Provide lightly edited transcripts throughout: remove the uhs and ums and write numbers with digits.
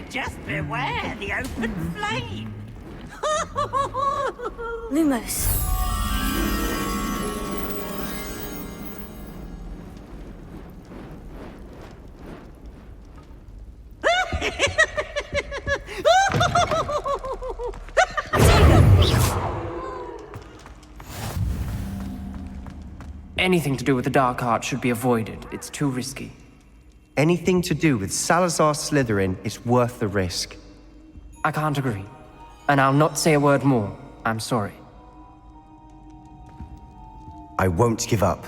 Just beware the open flame. Lumos. Anything to do with the dark art should be avoided. It's too risky. Anything to do with Salazar Slytherin is worth the risk. I can't agree. And I'll not say a word more. I'm sorry. I won't give up.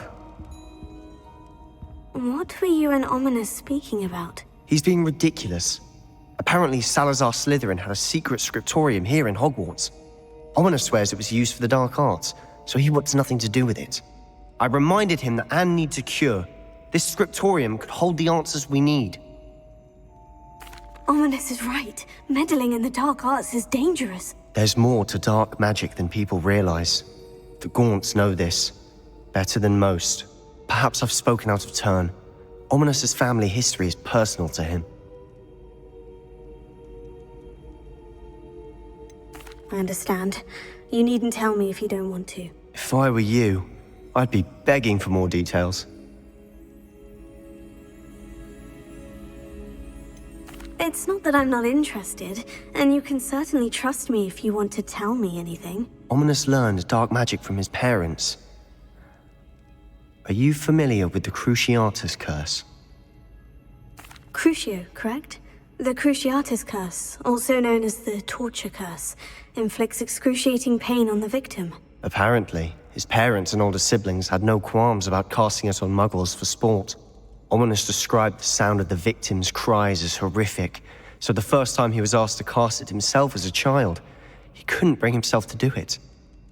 What were you and Ominous speaking about? He's being ridiculous. Apparently Salazar Slytherin had a secret scriptorium here in Hogwarts. Ominous swears it was used for the dark arts, so he wants nothing to do with it. I reminded him that Anne needs a cure. This scriptorium could hold the answers we need. Ominous is right. Meddling in the dark arts is dangerous. There's more to dark magic than people realize. The Gaunts know this. Better than most. Perhaps I've spoken out of turn. Ominous's family history is personal to him. I understand. You needn't tell me if you don't want to. If I were you, I'd be begging for more details. It's not that I'm not interested, and you can certainly trust me if you want to tell me anything. Ominous learned dark magic from his parents. Are you familiar with the Cruciatus Curse? Crucio, correct? The Cruciatus Curse, also known as the Torture Curse, inflicts excruciating pain on the victim. Apparently, his parents and older siblings had no qualms about casting it on muggles for sport. Ominous described the sound of the victim's cries as horrific, so the first time he was asked to cast it himself as a child, he couldn't bring himself to do it.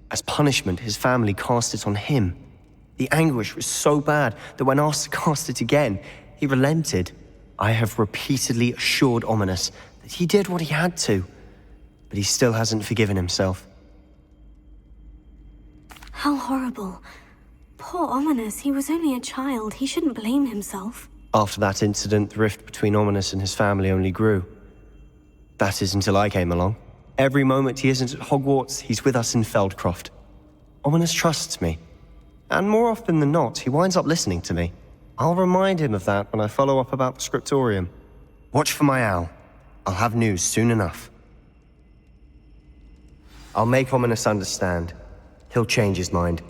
As punishment, his family cast it on him. The anguish was so bad that when asked to cast it again, he relented. I have repeatedly assured Ominous that he did what he had to, but he still hasn't forgiven himself. How horrible. Poor Ominous, he was only a child. He shouldn't blame himself. After that incident, the rift between Ominous and his family only grew. That is until I came along. Every moment he isn't at Hogwarts, he's with us in Feldcroft. Ominous trusts me. And more often than not, he winds up listening to me. I'll remind him of that when I follow up about the scriptorium. Watch for my owl. I'll have news soon enough. I'll make Ominous understand. He'll change his mind.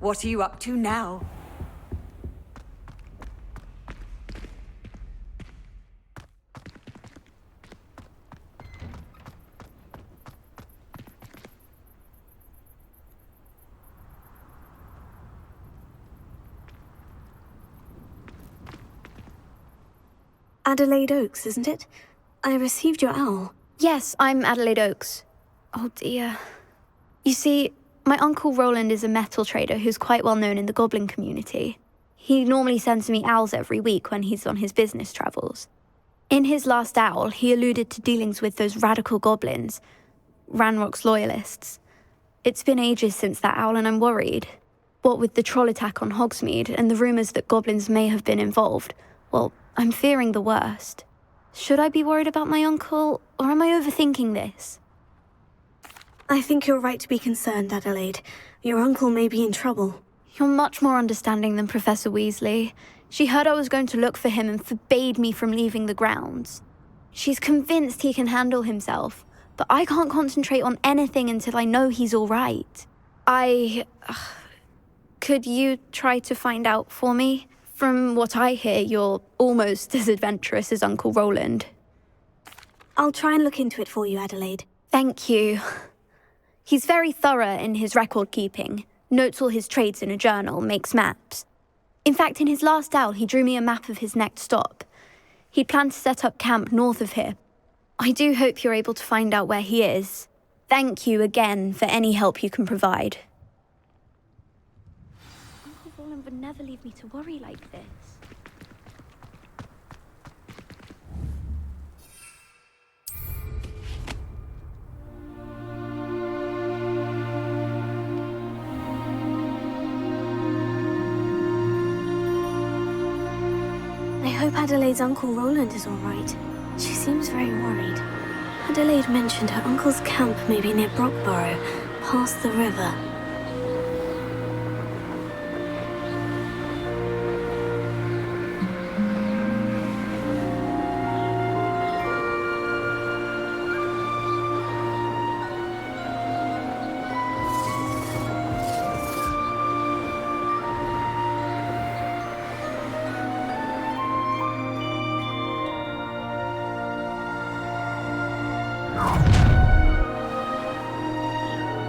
What are you up to now? Adelaide Oaks, isn't it? I received your owl. Yes, I'm Adelaide Oaks. Oh dear. You see, my uncle Roland is a metal trader who's quite well known in the goblin community. He normally sends me owls every week when he's on his business travels. In his last owl, he alluded to dealings with those radical goblins, Ranrock's loyalists. It's been ages since that owl and I'm worried. What with the troll attack on Hogsmeade and the rumours that goblins may have been involved, well, I'm fearing the worst. Should I be worried about my uncle, or am I overthinking this? I think you're right to be concerned, Adelaide. Your uncle may be in trouble. You're much more understanding than Professor Weasley. She heard I was going to look for him and forbade me from leaving the grounds. She's convinced he can handle himself, but I can't concentrate on anything until I know he's all right. Could you try to find out for me? From what I hear, you're almost as adventurous as Uncle Roland. I'll try and look into it for you, Adelaide. Thank you. He's very thorough in his record keeping, notes all his trades in a journal, makes maps. In fact, in his last owl, he drew me a map of his next stop. He'd planned to set up camp north of here. I do hope you're able to find out where he is. Thank you again for any help you can provide. Uncle Roland would never leave me to worry like this. I hope Adelaide's Uncle Roland is all right. She seems very worried. Adelaide mentioned her uncle's camp may be near Brockborough, past the river.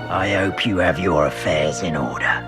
I hope you have your affairs in order.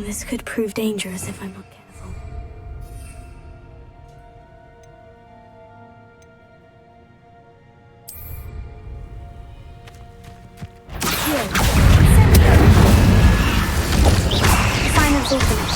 This could prove dangerous if I'm not careful. Silence orphanage.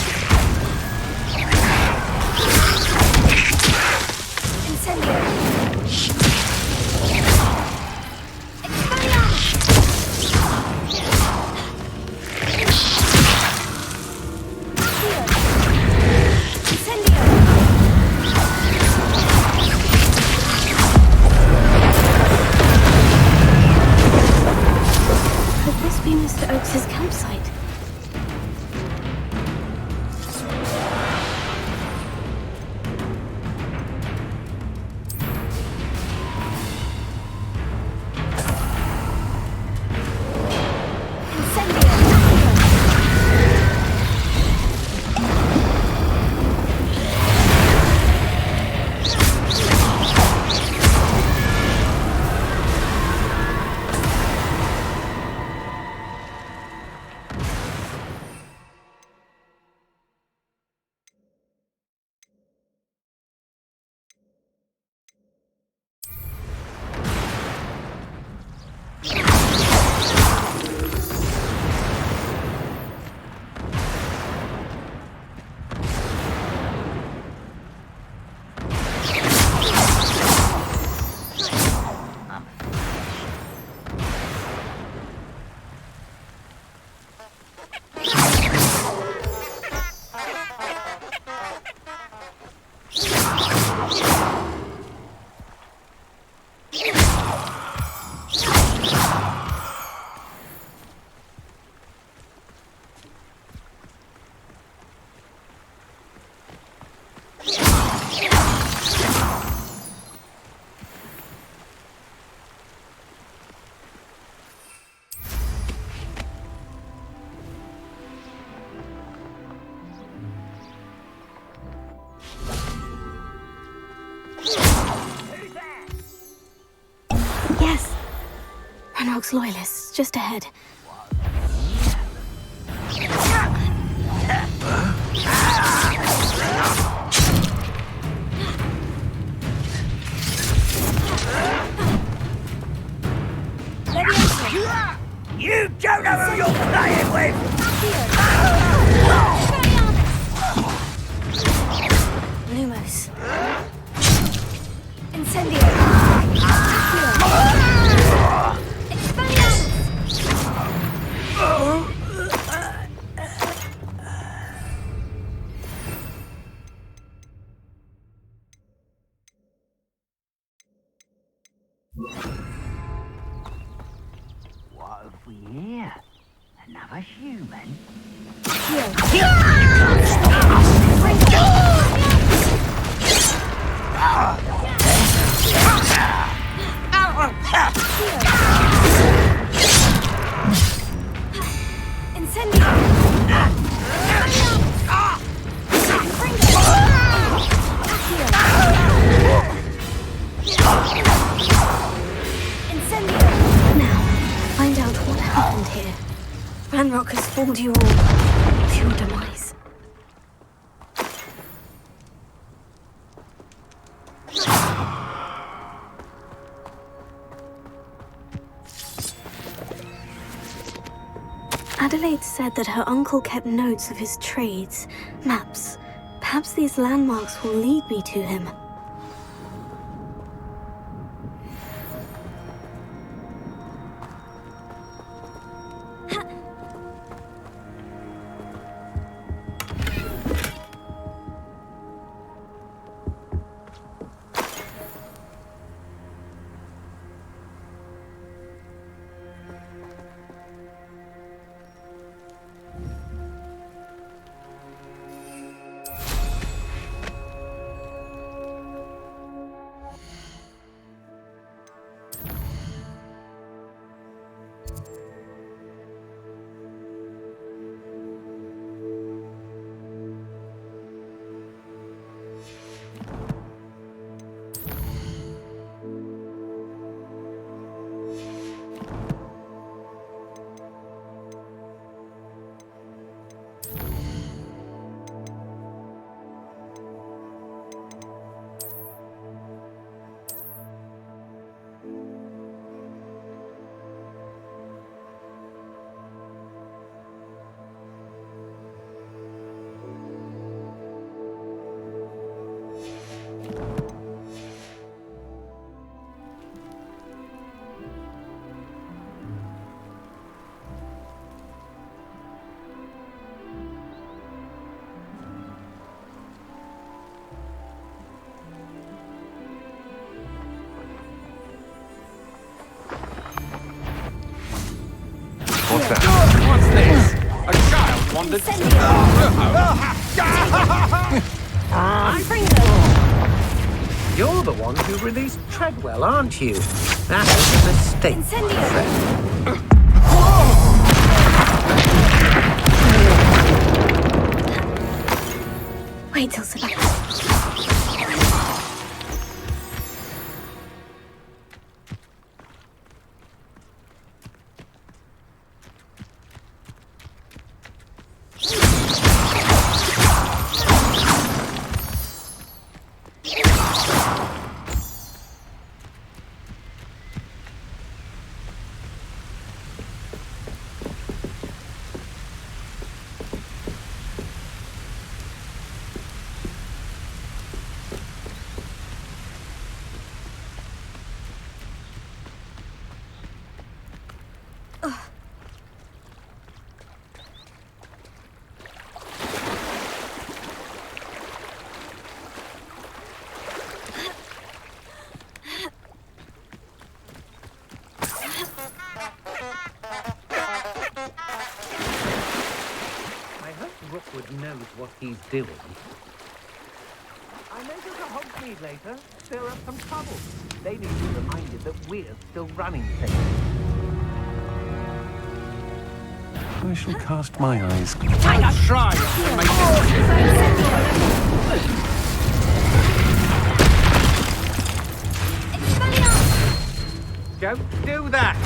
Could this be Mr. Oakes' campsite? Yes. Ranrock's loyalists, just ahead. You don't know who you're playing with! Lumos. What have we here? Another human? Find out what happened here. Ranrock has fooled you all to your demise. Adelaide said that her uncle kept notes of his trades, maps. Perhaps these landmarks will lead me to him. wandered. You're the one who released Treadwell, aren't you? That was a mistake, my friend. Wait till Sebastian. Knows what he's doing. I know there's a Hogsmeade later. Stir up some trouble. They need to be reminded that we're still running things. I shall cast my eyes. I'll try to make it. Don't do that!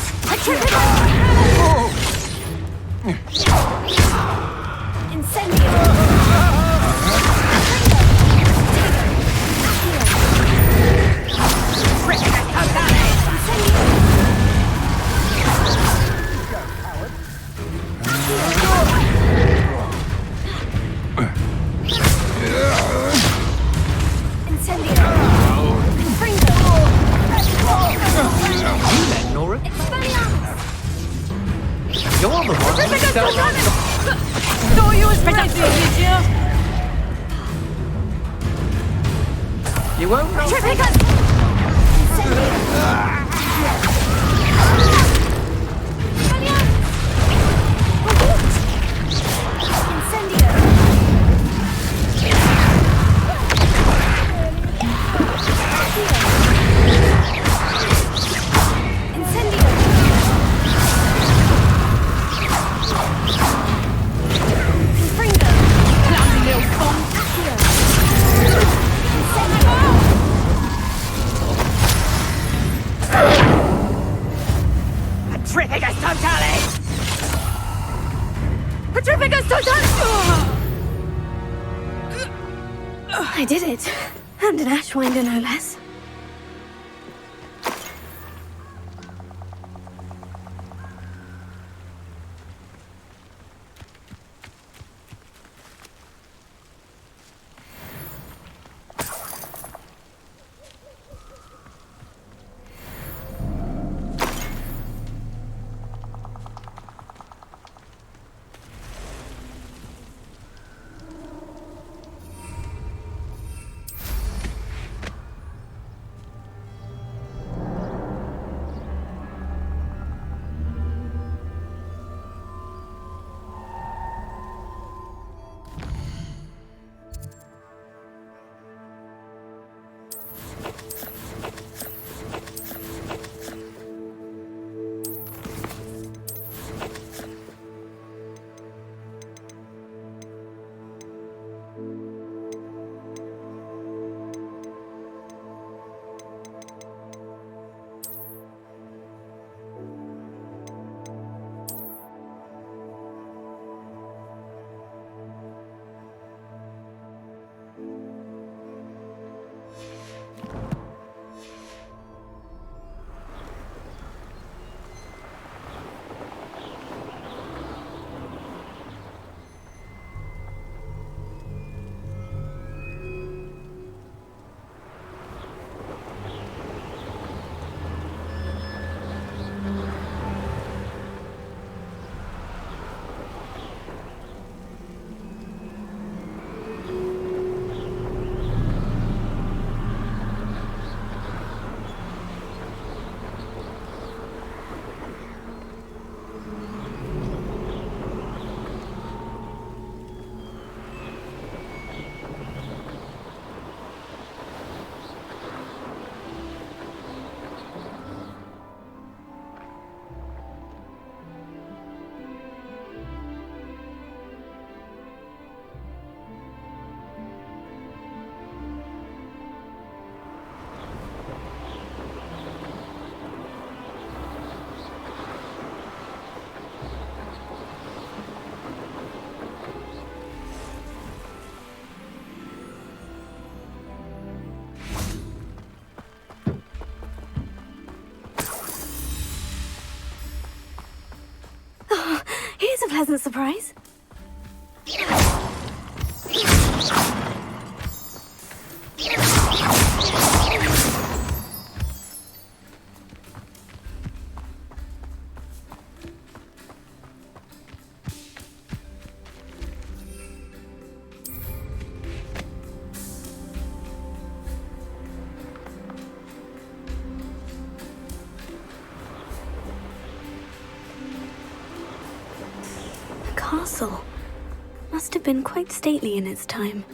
You won't know. I did it. And an Ashwinder, no less. pleasant surprise? The castle must have been quite stately in its time.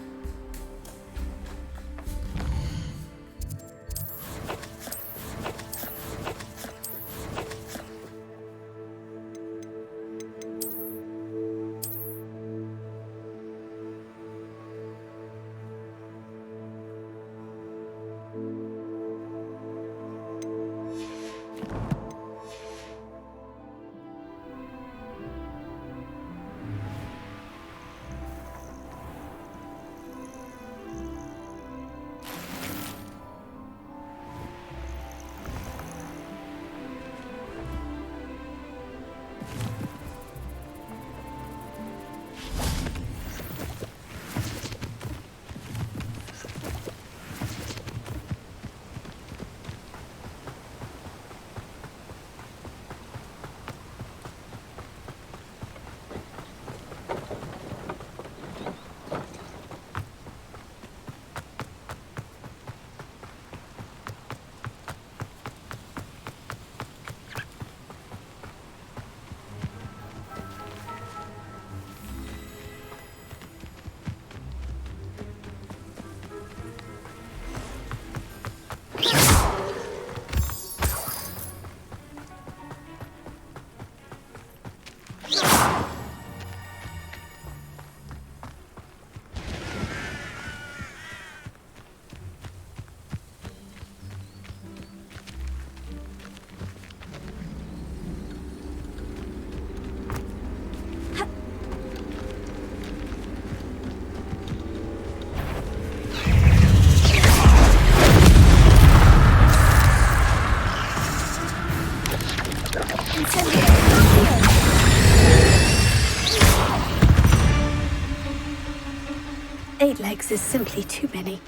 Eight legs is simply too many.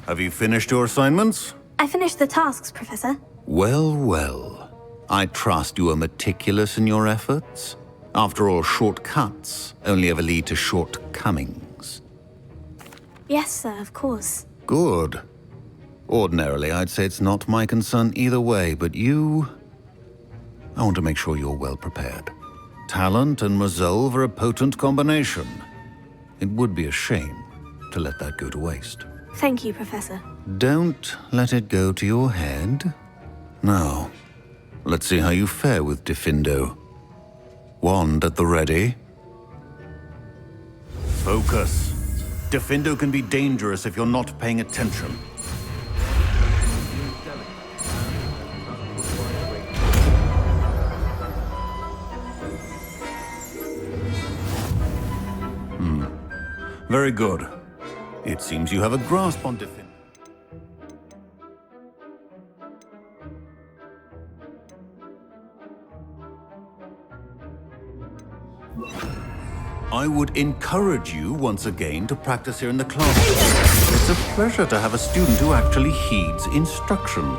Have you finished your assignments? I finished the tasks, Professor. Well, well. I trust you are meticulous in your efforts. After all, shortcuts only ever lead to shortcomings. Yes, sir, of course. Good. Ordinarily, I'd say it's not my concern either way, but you... I want to make sure you're well prepared. Talent and resolve are a potent combination. It would be a shame to let that go to waste. Thank you, Professor. Don't let it go to your head. Now, let's see how you fare with Diffindo. Wand at the ready. Focus. Diffindo can be dangerous if you're not paying attention. Very good. It seems you have a grasp on Diffindo. I would encourage you once again to practice here in the class. It's a pleasure to have a student who actually heeds instruction.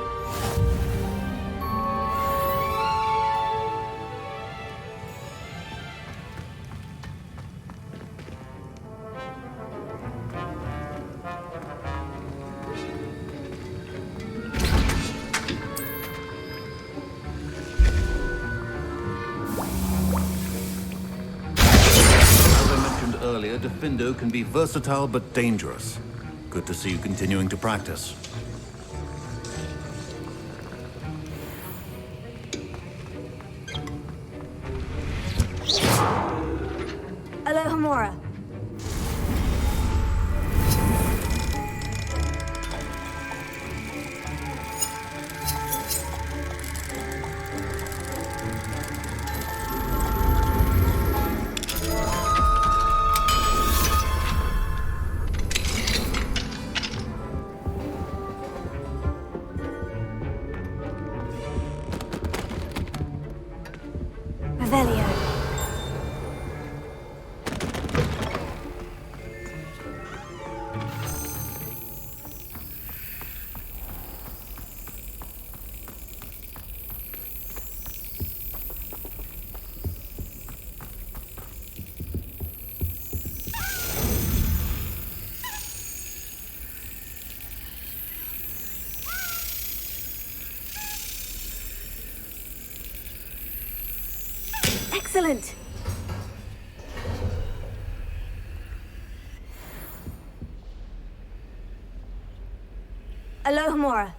Earlier, Defendo can be versatile but dangerous. Good to see you continuing to practice. Alohomora. Revelio. Excellent. Alohomora.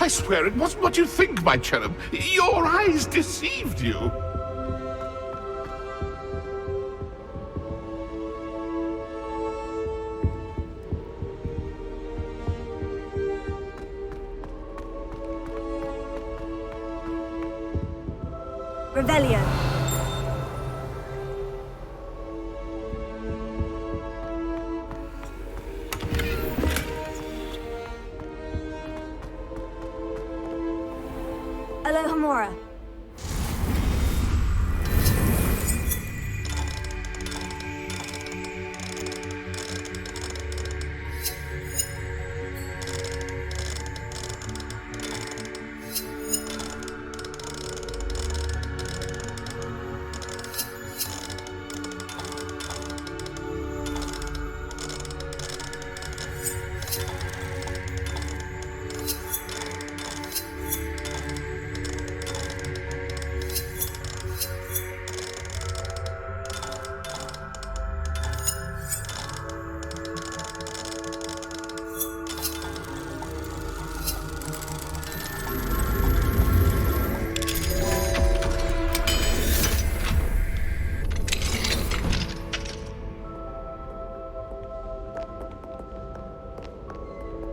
I swear it wasn't what you think, my cherub. Your eyes deceived you. Revelio. Alohomora.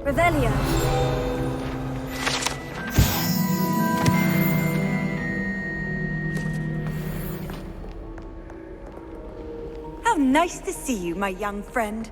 Revelio. How nice to see you, my young friend.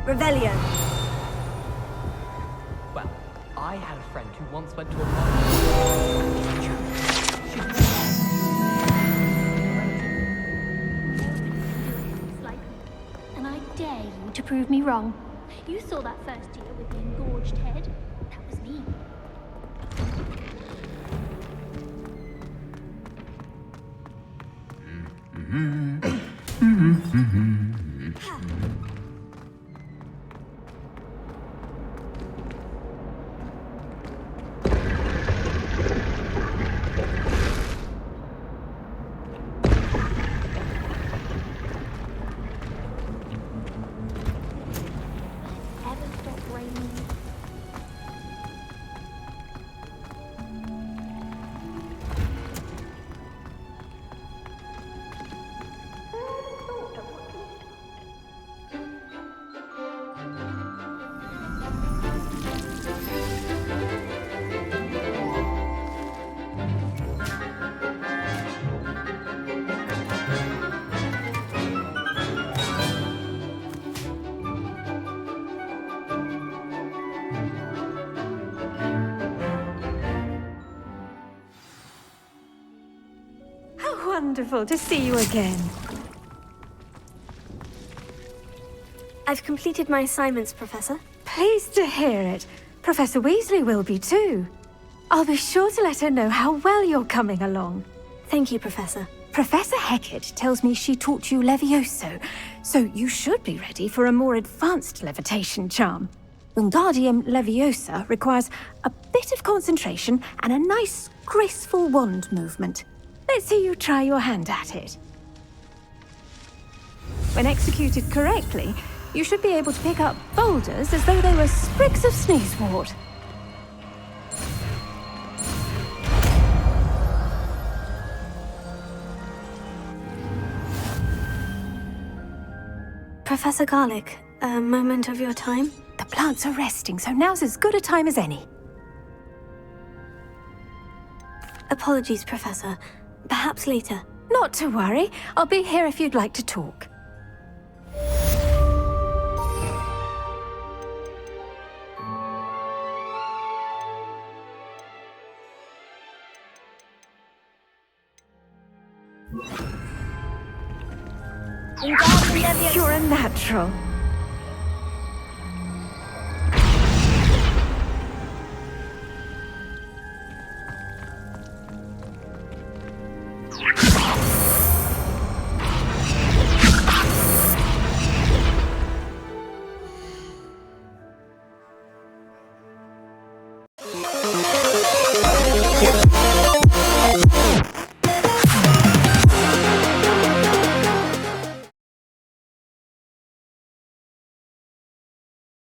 Revelio. Well, I had a friend who once went to a And I dare you to prove me wrong. You saw that first deer with the engorged head. That was me. Ever stop raining? How wonderful to see you again. I've completed my assignments, Professor. Pleased to hear it. Professor Weasley will be too. I'll be sure to let her know how well you're coming along. Thank you, Professor. Professor Hecat tells me she taught you Levioso, so you should be ready for a more advanced levitation charm. Wingardium Leviosa requires a bit of concentration and a nice, graceful wand movement. Let's see you try your hand at it. When executed correctly, you should be able to pick up boulders as though they were sprigs of sneezewort. Professor Garlick, a moment of your time? The plants are resting, so now's as good a time as any. Apologies, Professor. Perhaps later. Not to worry. I'll be here if you'd like to talk. You're a natural.